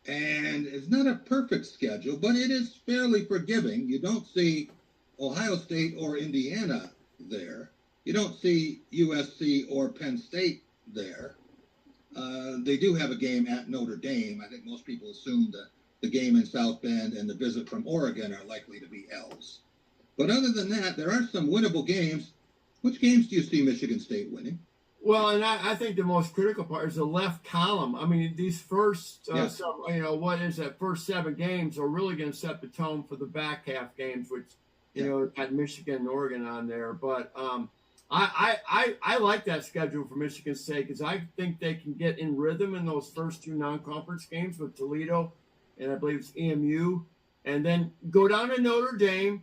And it's not a perfect schedule, but it is fairly forgiving. You don't see Ohio State or Indiana there. You don't see USC or Penn State there. They do have a game at Notre Dame. I think most people assume that the game in South Bend and the visit from Oregon are likely to be L's. But other than that, there are some winnable games. Which games do you see Michigan State winning? Well, and I think the most critical part is the left column. I mean, these first, first 7 games are really going to set the tone for the back half games, which, got Michigan and Oregon on there. But I like that schedule for Michigan State because I think they can get in rhythm in those first 2 non-conference games with Toledo and I believe it's EMU, and then go down to Notre Dame,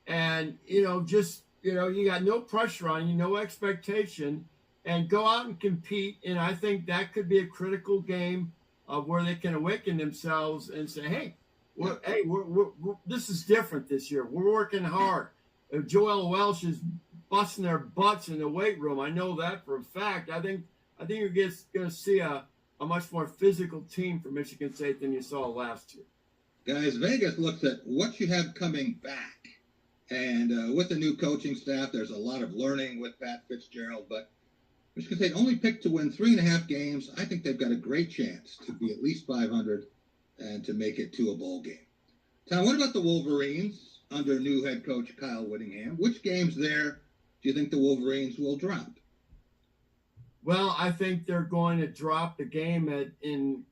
and you got no pressure on you, no expectation, and go out and compete. And I think that could be a critical game of where they can awaken themselves and say, "Hey, we're this is different this year. We're working hard." Joel Welsh is busting their butts in the weight room. I know that for a fact. I think you're going to see a much more physical team for Michigan State than you saw last year. Guys, Vegas looks at what you have coming back. And with the new coaching staff, there's a lot of learning with Pat Fitzgerald. But Michigan State only picked to win 3.5 games. I think they've got a great chance to be at least 500 and to make it to a bowl game. Tom, what about the Wolverines under new head coach Kyle Whittingham? Which games there do you think the Wolverines will drop? Well, I think they're going to drop the game in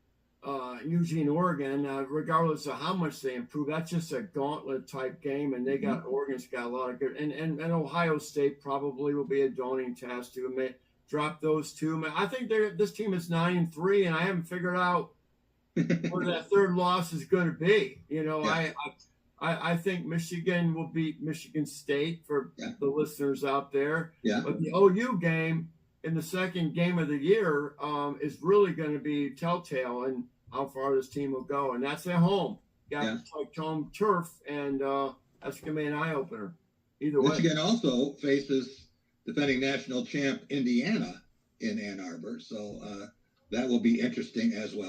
Eugene, Oregon, regardless of how much they improve. That's just a gauntlet type game, and Oregon's got a lot of good. And Ohio State probably will be a daunting task to drop those 2. I think this team is 9-3, and I haven't figured out where that third loss is going to be. I think Michigan will beat Michigan State for the listeners out there. Yeah. But the OU game in the second game of the year is really going to be telltale in how far this team will go. And that's at home. Got home turf, and that's going to be an eye-opener either way. Michigan also faces defending national champ Indiana in Ann Arbor. So that will be interesting as well.